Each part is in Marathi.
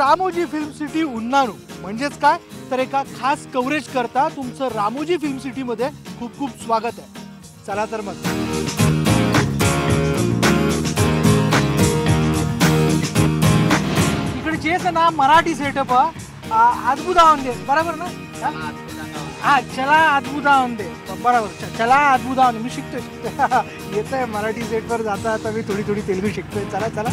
रामोजी फिल्म सिटी उन्नाणू म्हणजेच काय तर एका खास कव्हरेज करता तुमचं रामोजी फिल्म सिटी मध्ये खूप खूप स्वागत आहे. चला तर मग इकडचे ना मराठी सेटअप अद्भुता ఉంది बरोबर ना. हा चला अद्भुता ఉంది बरोबर चला अद्भुता ఉంది मी शिकतोय येत आहे मराठी सेटवर जाता आता मी थोडी थोडी तेलुगू शिकतोय. चला चला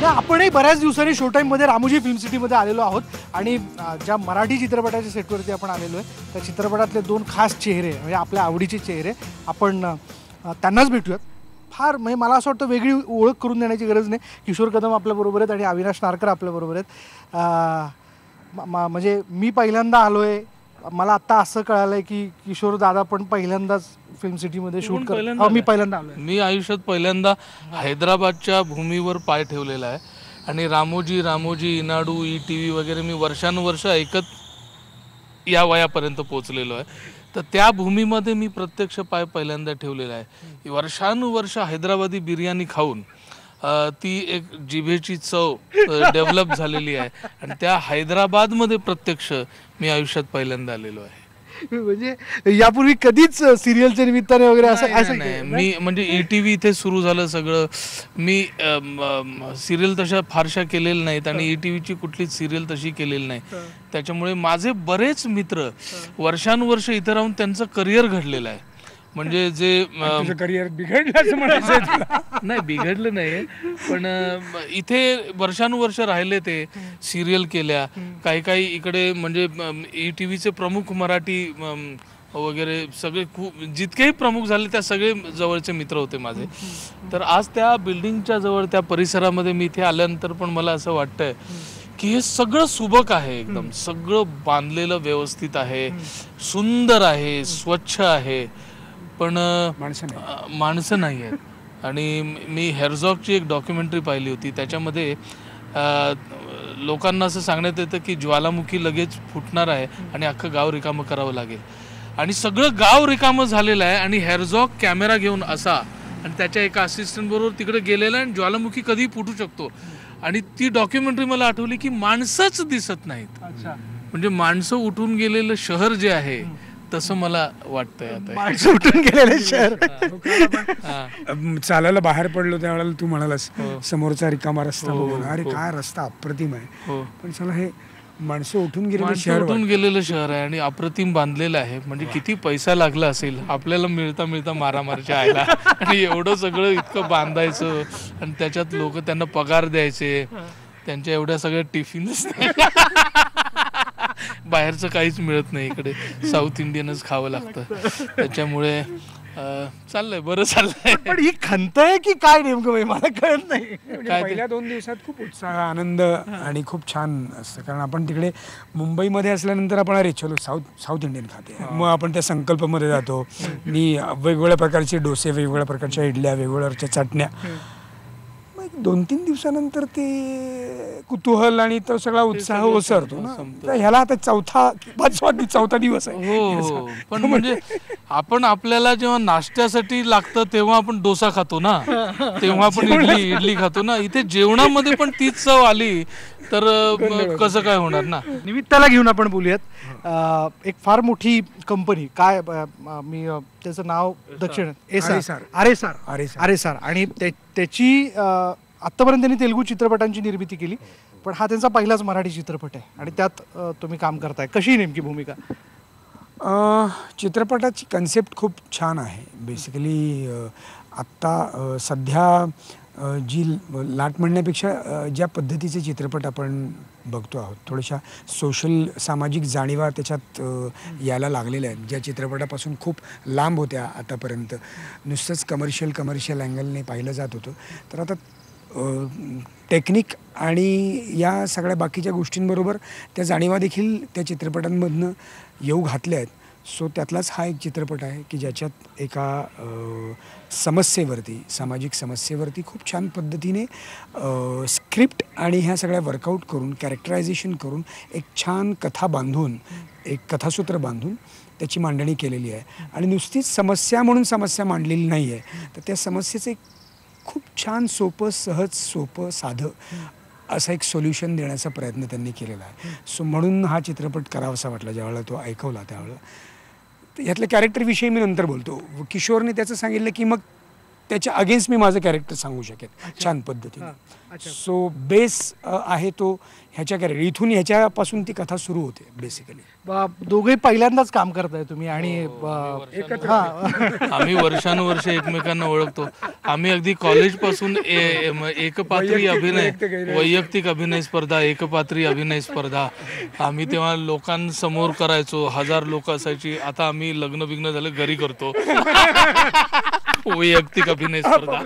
आपणही बऱ्याच दिवसांनी शो टाइम मध्ये रामोजी फिल्म सिटी मध्ये आलेलो आहोत आणि ज्या मराठी चित्रपटाच्या सेटवरती आपण आलेलो आहे त्या चित्रपटातले दोन खास चेहरे म्हणजे आपल्या आवडीचे चेहरे आपण त्यांनाच भेटूयात. फार म्हणजे मला असं वाटतं वेगळी ओळख करून देण्याची गरज नाही. किशोर कदम आपल्याबरोबर आहेत आणि अविनाश नारकर आपल्याबरोबर आहेत. म्हणजे मी पहिल्यांदा आलो आहे. मला आत्ता असं कळालं आहे की किशोर दादा पण पहिल्यांदाच फिल्म सिटीमध्ये शूट करतो. मी पहिल्यांदा आलो आहे. मी आयुष्यात पहिल्यांदा हैदराबादच्या भूमीवर पाय ठेवलेला आहे आणि रामोजी रामोजी इनाडू ETV वगैरे मी वर्षानुवर्ष ऐकत या वयापर्यंत पोचलेलो आहे. तर त्या भूमीमध्ये मी प्रत्यक्ष पाय पहिल्यांदा ठेवलेला आहे. वर्षानुवर्ष हैदराबादी बिर्याणी खाऊन ती एक जिभेची चव डेव्हलप झालेली आहे आणि त्या हैदराबादमध्ये प्रत्यक्ष मी आयुष्यात पहिल्यांदा आलेलो आहे. म्हणजे यापूर्वी कधीच सिरियलच्या निमित्ताने वगैरे असं नाही. मी म्हणजे ETV इथे सुरू झालं सगळं. मी सिरियल तशा फारशा केलेल्या नाहीत आणि ETVची कुठलीच सिरियल तशी केलेली नाही. त्याच्यामुळे माझे बरेच मित्र वर्षानुवर्ष इथे राहून त्यांचं करिअर घडलेलं आहे. म्हणजे जे करिअर बिघडलं असं म्हणायचं नाही, बिघडलं नाही पण इथे वर्षानुवर्ष राहिले. ते सिरियल केल्या काही काही इकडे म्हणजे ETVचे प्रमुख मराठी वगैरे सगळे खूप जितकेही प्रमुख झाले त्या सगळे जवळचे मित्र होते माझे. तर आज त्या बिल्डिंगच्या जवळ त्या परिसरामध्ये मी इथे आल्यानंतर पण मला असं वाटतंय की हे सगळं सुबक आहे. एकदम सगळं बांधलेलं व्यवस्थित आहे, सुंदर आहे, स्वच्छ आहे, पण माणसं नाही आहेत. आणि मी हेर्झॉगची एक डॉक्युमेंटरी पाहिली होती. त्याच्यामध्ये लोकांना असं सांगण्यात येतं की ज्वालामुखी लगेच फुटणार आहे आणि अख्खं गाव रिकामं करावं लागेल आणि सगळं गाव रिकामं झालेलं आहे आणि हेर्झॉग कॅमेरा घेऊन असा आणि त्याच्या एका असिस्टंट बरोबर तिकडे गेलेला आहे आणि ज्वालामुखी कधी फुटू शकतो. आणि ती डॉक्युमेंटरी मला आठवली की माणसंच दिसत नाहीत. म्हणजे माणसं उठून गेलेलं शहर जे आहे तसं मला वाटतंय आता. माणसं उठून गेलेले शहर. चालायला बाहेर पडलो त्यावेळेला तू म्हणालास समोरचा रिकामा रस्ता बघून अरे काय रस्ता अप्रतिम आहे. पण चला हे माणसं उठून गेलेलं शहर आहे आणि अप्रतिम बांधलेलं आहे. म्हणजे किती पैसा लागला असेल आपल्याला मिळता मिळता मारामारीच्या आयला आणि एवढं सगळं इतकं बांधायचं आणि त्याच्यात लोक त्यांना पगार द्यायचे. त्यांच्या एवढ्या सगळ्या टिफिनच बाहेरचं काहीच मिळत नाही. इकडे साऊथ इंडियनच खावं लागतं. त्याच्यामुळे चाललंय बरं चाललंय. पण ही खंत आहे की काय नेमकं मला कळत नाही. पहिल्या 2 दिवसात खूप उत्साह आनंद आणि खूप छान असतं कारण आपण तिकडे मुंबईमध्ये असल्यानंतर आपण अरे चलो साऊथ इंडियन खाते. मग आपण त्या संकल्पमध्ये जातो. मी वेगवेगळ्या प्रकारचे डोसे, वेगवेगळ्या प्रकारच्या इडल्या, वेगवेगळ्या चटण्या. 2-3 दिवसानंतर ते कुतूहल आणि तो सगळा उत्साह ओसरतो ना. ह्याला आता चौथा दिवस आहे. हो पण म्हणजे आपण आपल्याला जेव्हा नाश्त्यासाठी लागतं तेव्हा आपण डोसा खातो ना, तेव्हा आपण इडली खातो ना. इथे जेवणामध्ये पण तीच चव आली तर कसं काय होणार ना. निमित्ताला घेऊन आपण बोलूयात. एक फार मोठी कंपनी काय मी त्याचं नाव दक्षिण आरेसार आणि त्याची आत्तापर्यंत त्यांनी तेलुगू चित्रपटांची निर्मिती केली पण हा त्यांचा पहिलाच मराठी चित्रपट आहे आणि त्यात तुम्ही काम करताय. कशी नेमकी भूमिका? चित्रपटाची कन्सेप्ट खूप छान आहे. बेसिकली आत्ता सध्या जी लाट म्हणण्यापेक्षा ज्या पद्धतीचे चित्रपट आपण बघतो आहोत थोड्याशा सोशल सामाजिक जाणीवा त्याच्यात यायला लागलेल्या आहेत ज्या चित्रपटापासून खूप लांब होत्या आतापर्यंत. नुसतंच कमर्शियल अँगलने पाहिलं जात होतं. तर आता टेक्निक आणि या सगळ्या बाकीच्या गोष्टींबरोबर त्या जाणीवा देखील त्या चित्रपटांमधनं येऊ घातल्या आहेत. सो त्यातलाच हा एक चित्रपट आहे की ज्याच्यात एका समस्येवरती, सामाजिक समस्येवरती खूप छान पद्धतीने स्क्रिप्ट आणि ह्या सगळ्या वर्कआउट करून, कॅरेक्टरायझेशन करून एक छान कथा बांधून, एक कथासूत्र बांधून त्याची मांडणी केलेली आहे. आणि नुसतीच समस्या म्हणून समस्या मांडलेली नाही आहे, तर त्या समस्येचं एक खूप छान सोपं, सहज, सोपं, साधं असं एक सोल्युशन देण्याचा प्रयत्न त्यांनी केलेला आहे. सो म्हणून हा चित्रपट करावासा वाटला. ज्यावेळेला तो ऐकवला त्यावेळेला यातल्या कॅरेक्टरविषयी मी नंतर बोलतो. किशोरने त्याचं सांगितलं की मग त्याच्या अगेन्स्ट मी माझं कॅरेक्टर सांगू शकेन छान पद्धतीने. सो बेस आहे तो ह्याच्या कॅरेक्टर, इथून ह्याच्यापासून ती कथा सुरू होते बेसिकली. दोघे पहिल्यांदाच काम करताय तुम्ही आणि आम्ही वर्षानुवर्ष एकमेकांना ओळखतो. आम्ही अगदी कॉलेजपासून एकपात्री अभिनय, वैयक्तिक अभिनय स्पर्धा, एकपात्री अभिनय स्पर्धा आम्ही तेव्हा लोकांसमोर करायचो. 1000 लोक असायची. आता आम्ही लग्न बिग्न झालं घरी करतो. वैयक्तिक अभिनय स्पर्धा,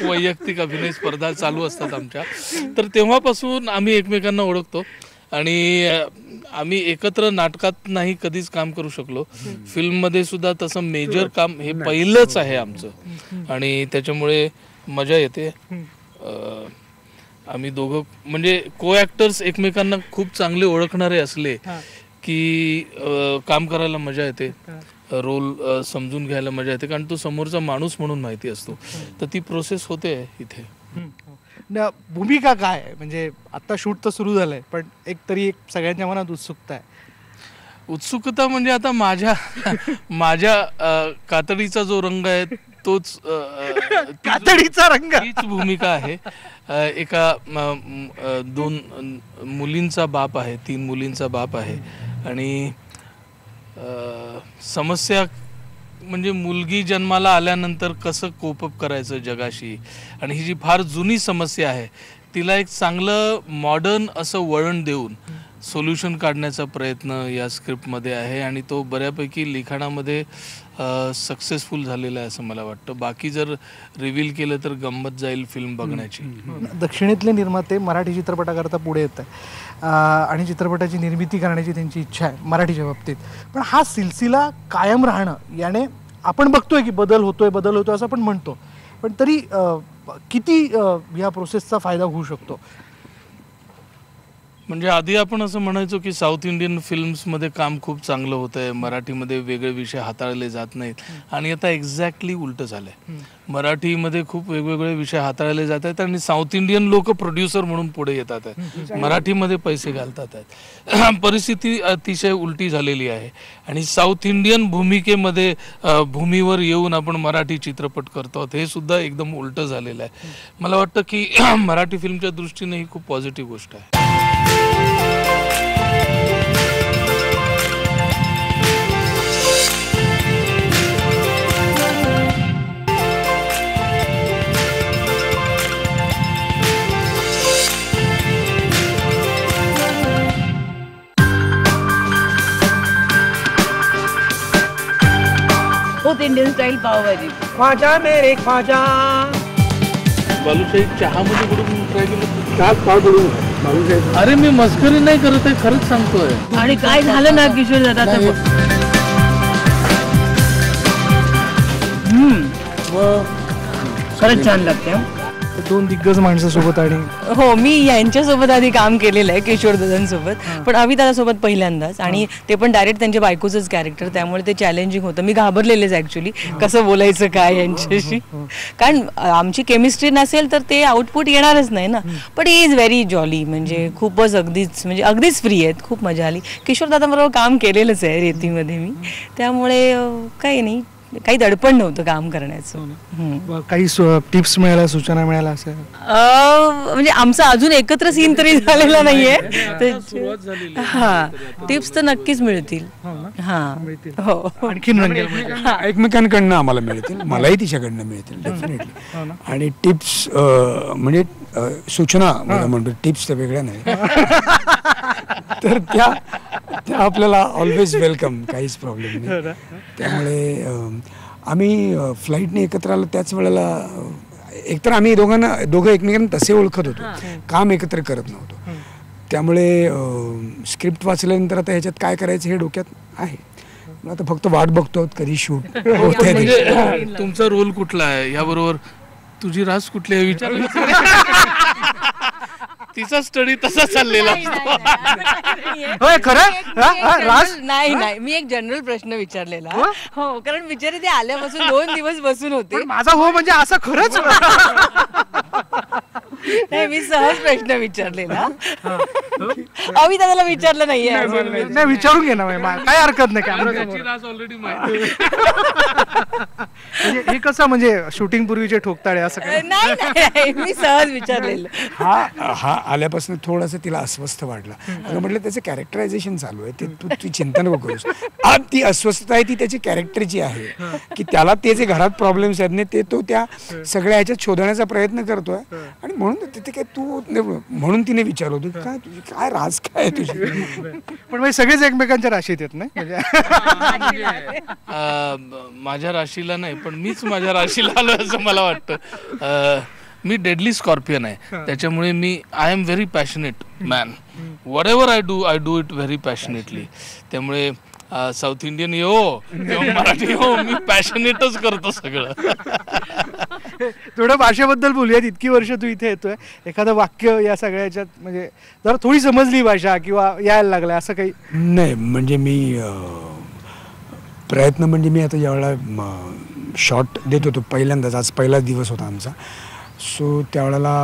वैयक्तिक अभिनय स्पर्धा चालू असतात आमच्या. तर तेव्हापासून आम्ही एकमेकांना ओळखतो आणि आम्ही एकत्र नाटकात नाही कधीच काम करू शकलो. फिल्ममध्ये सुद्धा तसं मेजर काम हे पहिलंच आहे आमचं आणि त्याच्यामुळे मजा येते. आम्ही दोघं म्हणजे को ॲक्टर्स एकमेकांना खूप चांगले ओळखणारे असले की काम करायला मजा येते, रोल समजून घ्यायला मजा येते, कारण तो समोरचा माणूस म्हणून माहिती असतो. तर ती प्रोसेस होते इथे. भूमिका काय म्हणजे आता शूट तर सुरू झालंय, पण एक तरी एक सगळ्यांच्या मनात उत्सुकता आहे. उत्सुकता म्हणजे आता माझ्या कातडीचा जो रंग आहे तोच कातडीचा रंग, हीच भूमिका आहे. एका 2 मुलींचा बाप आहे, 3 मुलींचा बाप आहे आणि समस्या म्हणजे मुलगी जन्माला आल्यानंतर कसं कोप अप करायचं जगाशी, आणि ही जी फार जुनी समस्या आहे तिला एक चांगलं मॉडर्न असं वळण देऊन सोल्युशन काढण्याचा प्रयत्न या स्क्रिप्टमध्ये आहे आणि तो बऱ्यापैकी लिखाणामध्ये सक्सेसफुल झालेला आहे असं मला वाटतं. बाकी जर रिव्हील केलं तर गंमत जाईल फिल्म बघण्याची. दक्षिणेतले निर्माते मराठी चित्रपटाकरता पुढे येत आहे आणि चित्रपटाची निर्मिती करण्याची त्यांची इच्छा आहे मराठीच्या बाबतीत. पण हा सिलसिला कायम राहणं याने आपण बघतोय की बदल होतोय असं आपण म्हणतो, पण तरी किती या प्रोसेसचा फायदा होऊ शकतो? म्हणजे आधी आपण असं म्हणायचो की साऊथ इंडियन फिल्म्समध्ये काम खूप चांगलं होतं आहे, मराठीमध्ये वेगळे विषय हाताळले जात नाहीत, आणि आता एक्झॅक्टली उलटं झालं आहे. मराठीमध्ये खूप वेगवेगळे विषय हाताळले जात आहेत आणि साऊथ इंडियन लोक प्रोड्युसर म्हणून पुढे येतात आहेत, मराठीमध्ये पैसे घालतात आहेत. परिस्थिती अतिशय उलटी झालेली आहे आणि साऊथ इंडियन भूमीवर येऊन आपण मराठी चित्रपट करतो आहोत, हे सुद्धा एकदम उलटं झालेलं आहे. मला वाटतं की मराठी फिल्मच्या दृष्टीने ही खूप पॉझिटिव्ह गोष्ट आहे. Indian style pav bhaji. ख्वाजा मेरे ख्वाजा. बालूशाही चहामध्ये बुडून ट्राय केलं? अरे मी मस्करी नाही करत आहे, खरंच सांगतोय. आणि काय झालं ना किशोर दादा, खरंच छान लागते. 2 दिग्गज माणसासोबत आणि हो, मी यांच्यासोबत आधी काम केलेलं आहे किशोर दादांसोबत, पण अभि दादासोबत पहिल्यांदाच, आणि ते पण डायरेक्ट त्यांच्या बायकोचंच कॅरेक्टर, त्यामुळे ते चॅलेंजिंग होतं. मी घाबरलेलेच ॲक्च्युली कसं बोलायचं काय यांच्याशी, कारण आमची केमिस्ट्री नसेल तर ते आउटपुट येणारच नाही ना. पण ही इज व्हेरी जॉली, म्हणजे खूपच अगदीच फ्री आहेत. खूप मजा आली. किशोर दादाबरोबर काम केलेलंच आहे रेतीमध्ये मी, त्यामुळे काही नाही, काही दडपण नव्हतं काम करण्याचं. काही टिप्स मिळाल्या, सूचना मिळाल्या असं? म्हणजे आमचा अजून एकत्र सीन तरी झालेला नाहीये. हा, टिप्स तर नक्कीच मिळतील. हा हो, आणखीन एकमेकांकडनं आम्हाला मिळतील, मलाही तिच्याकडनं मिळतील डेफिनेटली. आणि टिप्स म्हणजे सूचना म्हणतो, टिप्स तर वेगळ्या नाही, तर त्या आपल्याला ऑलवेज वेलकम, काहीच प्रॉब्लेम नाही. त्यामुळे आम्ही फ्लाईटने एकत्र आलो त्याच वेळेला एकतर आम्ही दोघं एकमेकांना तसे ओळखत होतो, काम एकत्र करत नव्हतो. त्यामुळे स्क्रिप्ट वाचल्यानंतर आता ह्याच्यात काय करायचं हे डोक्यात आहे. मग आता फक्त वाट बघतो कधी शूट होते. म्हणजे तुमचा रोल कुठला आहे, याबरोबर तुझी रास कुठली आहे विचार तिचा स्टडी तसा चाललेला असतो. होय खरं राज नाही नाही, मी एक जनरल प्रश्न विचारलेला. हो, कारण बिचारे ते आल्यापासून 2 दिवस बसून होते. पण माझा हो म्हणजे असं खरंच नाही, मी सहज प्रश्न विचारलेला. अवी दादाला विचारलं नाहीये अजून. नाही विचारून घे ना काय हरकत नाही. काय त्याची रास ऑलरेडी माहिती. म्हणजे हे कसं म्हणजे शूटिंग पूर्वीचे ठोकताळे असं काय? नाही नाही, मी सहज विचारलेलं. हा आल्यापासून थोडंसं तिला अस्वस्थ वाटला. अगं म्हटलं त्याचं कॅरेक्टरायझेशन चालू आहे, ते तू चिंता नको करूस. आज ती अस्वस्थता आहे ती त्याची कॅरेक्टरची आहे, की त्याला ते जे घरात प्रॉब्लेम्स आहेत ना ते तो त्या सगळ्या ह्याच्यात शोधण्याचा प्रयत्न करतोय. आणि म्हणून तिथे काय तू म्हणून तिने विचारलं होतं काय तुझी काय राज काय आहे तुझी. पण म्हणजे सगळेच एकमेकांच्या राशीत येत नाही म्हणजे माझ्या राशीला नाही, पण मीच माझ्या राशीला आलो असं मला वाटतं. मी डेडली स्कॉर्पियन आहे, त्याच्यामुळे मी I am very passionate man. Whatever I do it very passionately. त्यामुळे साऊथ इंडियन येऊ किंवा मराठी येऊ, मी पॅशनेटच करतो सगळं. थोडं भाषेबद्दल बोलूयात. इतकी वर्ष तू इथे येतोय, एखादं वाक्य या सगळ्याच्यात म्हणजे जरा थोडी समजली भाषा किंवा यायला लागलाय असं काही? नाही म्हणजे मी प्रयत्न म्हणजे मी आता ज्यावेळेला शॉट देत होतो पहिल्यांदाच, आज पहिलाच दिवस होता आमचा, सो त्यावेळेला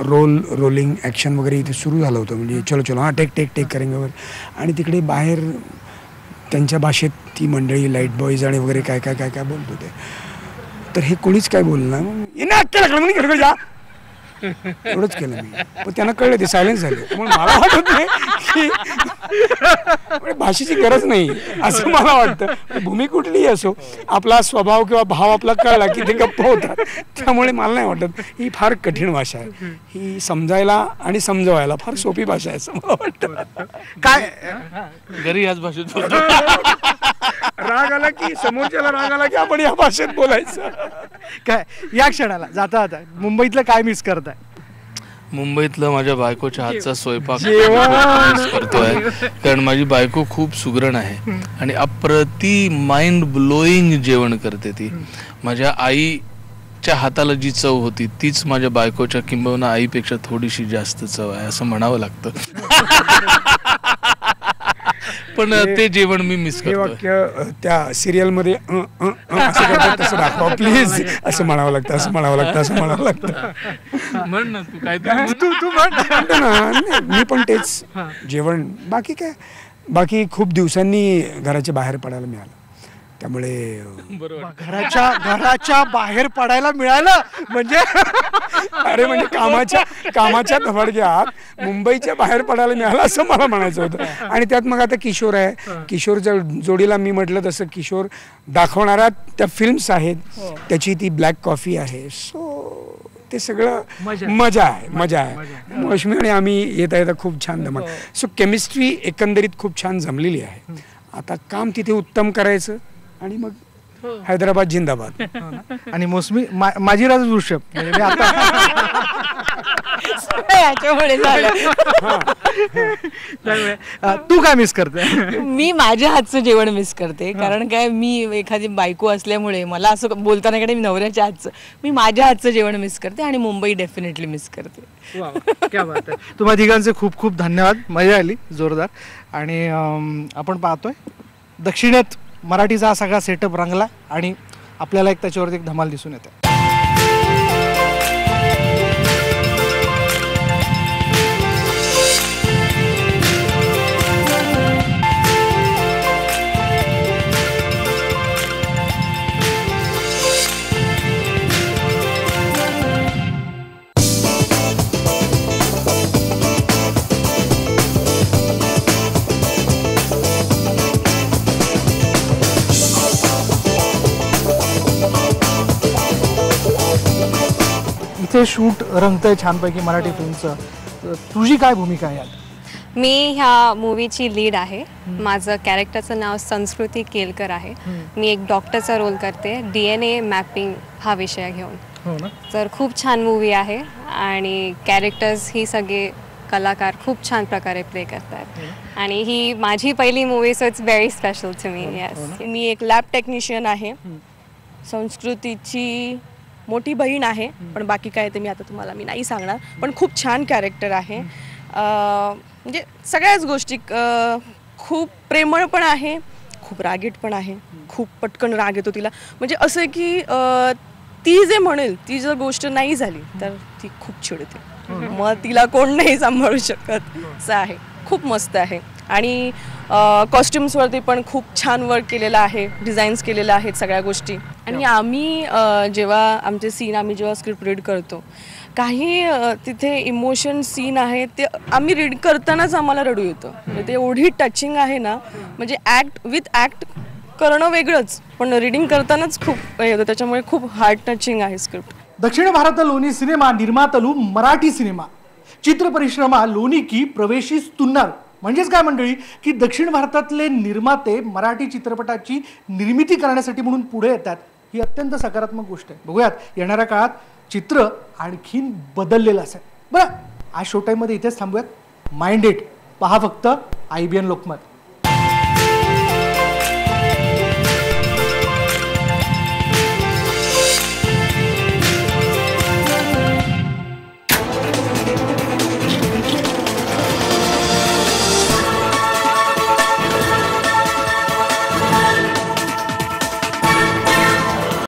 रोलिंग ॲक्शन वगैरे इथे सुरू झालं होतं. म्हणजे चलो चलो हां टेक टेक टेक करेंगे वगैरे. आणि तिकडे बाहेर त्यांच्या भाषेत ती मंडळी लाईट बॉईज आणि वगैरे काय काय काय काय बोलत होते. तर हे कोणीच काय बोललं ना, एवढंच केलं मी. पण त्यांना कळलं ते सायलेन्स झाले. म्हणून मला वाटत नाही की भाषेची गरज नाही असं मला वाटतं. भूमी कुठलीही असो, आपला स्वभाव किंवा भाव आपला कळला की ते गप्प होतात. त्यामुळे मला नाही वाटत ही फार कठीण भाषा आहे. ही समजायला आणि समजवायला फार सोपी भाषा आहे असं मला वाटतं. काय घरी याच भाषेत बोलतो. राग आला की समोरच्याला राग आला की आपण या भाषेत बोलायचं. काय या क्षणाला जाता जाता मुंबईतलं काय मिस करताय? मुंबईतलं माझ्या बायकोच्या हातचा स्वयंपाक मिस करतोय, कारण माझी बायको खूप सुगरण आहे आणि अप्रतिम माइंड ब्लोईंग जेवण करते ती. माझ्या आईच्या हाताला जी चव होती तीच माझ्या बायकोच्या किंबहुना आईपेक्षा थोडीशी जास्त चव आहे असं म्हणावं लागतं. पण ते जेवण मी मिस हे करतो. वाक्य त्या सिरियलमध्ये असं करतात तसं दाखवा प्लीज असं म्हणावं लागतं, असं म्हणावं लागतं, असं म्हणावं लागतं. म्हण ना तू काय तू म्हणतो ना. नाही, मी पण तेच जेवण. बाकी काय, बाकी खूप दिवसांनी घराच्या बाहेर पडायला मिळालं. त्यामुळे घराच्या बाहेर पडायला मिळालं म्हणजे अरे म्हणजे कामाच्या धबाडक्यात मुंबईच्या बाहेर पडायला मिळालं असं मला म्हणायचं होतं. आणि त्यात मग आता किशोर आहे, किशोरच्या जोडीला मी म्हटलं तसं किशोर दाखवणाऱ्या त्या फिल्म्स आहेत, त्याची ती ब्लॅक कॉफी आहे. सो ते सगळं मजा आहे. रश्मी आणि आम्ही येता येता खूप छान धमाल. सो केमिस्ट्री एकंदरीत खूप छान जमलेली आहे. आता काम तिथे उत्तम करायचं आणि मग हैदराबाद जिंदाबाद. आणि मोसमी माझी राज वृषभ म्हणजे मी आता याच्यामुळे झालं. तू काय मिस करते? मी माझ्या हातचं जेवण मिस करते. कारण काय, मी एखादी बायको असल्यामुळे मला असं बोलताना कडे मी नवऱ्याच्या हातचं, मी माझ्या हातचं जेवण मिस करते आणि मुंबई डेफिनेटली मिस करते. क्या बात आहे. तुम्हा तिघांचे खूप खूप धन्यवाद. मजा आली जोरदार. आणि आपण पाहतोय दक्षिणेत मराठीचा हा सगळा सेटअप रंगला आणि आपल्याला एक त्याच्यावरती एक धमाल दिसून येते. इथे शूट रंगतंय छानपैकी मराठी फिल्मचं. तुझी काय भूमिका आहे यात? मी ह्या मूवीची लीड आहे. माझं कॅरेक्टरचं नाव संस्कृती केलकर आहे. मी एक डॉक्टरचा रोल करते, DNA मॅपिंग हा विषय घेऊन. हो ना. तर खूप छान मूवी आहे आणि कॅरेक्टर्स ही सगळे कलाकार खूप छान प्रकारे प्ले करतात आणि ही माझी पहिली movie so it's very special to me. Yes, मी एक लॅब टेक्निशियन आहे, संस्कृतीची मोठी बहीण आहे, पण बाकी काय ते मी आता तुम्हाला नाही सांगणार. पण खूप छान कॅरेक्टर आहे. म्हणजे सगळ्याच गोष्टी खूप प्रेमळ पण आहे, खूप रागीट पण आहे, खूप पटकन राग येतो तिला. म्हणजे असं की ती जे म्हणेल ती जर गोष्ट नाही झाली तर ती खूप चिडते, मग तिला कोण नाही सांभाळू शकत असं आहे. खूप मस्त आहे आणि कॉस्ट्युम्सवरती पण खूप छान वर्क केलेलं आहे, डिझाईन्स केलेल्या आहेत सगळ्या गोष्टी. आणि आम्ही जेव्हा आमचे सीन आम्ही जेव्हा स्क्रिप्ट रीड करतो, काही तिथे इमोशन सीन आहे ते आम्ही रीड करतानाच आम्हाला रडू येतं. म्हणजे ते एवढी टचिंग आहे ना, म्हणजे ॲक्ट विथ ॲक्ट करणं वेगळंच, पण रीडिंग करतानाच खूप हे होतं. त्याच्यामुळे खूप हार्ट टचिंग आहे स्क्रिप्ट. दक्षिण भारतलोनी सिनेमा निर्मातलू मराठी सिनेमा चित्रपरिश्रमा लोनी की प्रवेशीस तुन्नार. म्हणजेच काय मंडळी की दक्षिण भारतातले निर्माते मराठी चित्रपटाची निर्मिती करण्यासाठी म्हणून पुढे येतात, ही अत्यंत सकारात्मक गोष्ट आहे. बघूयात येणाऱ्या काळात चित्र आणखीन बदललेलं असेल. बरं, आज शो टाईममध्ये इथेच थांबूयात. माइंड इट पहा फक्त IBN लोकमत.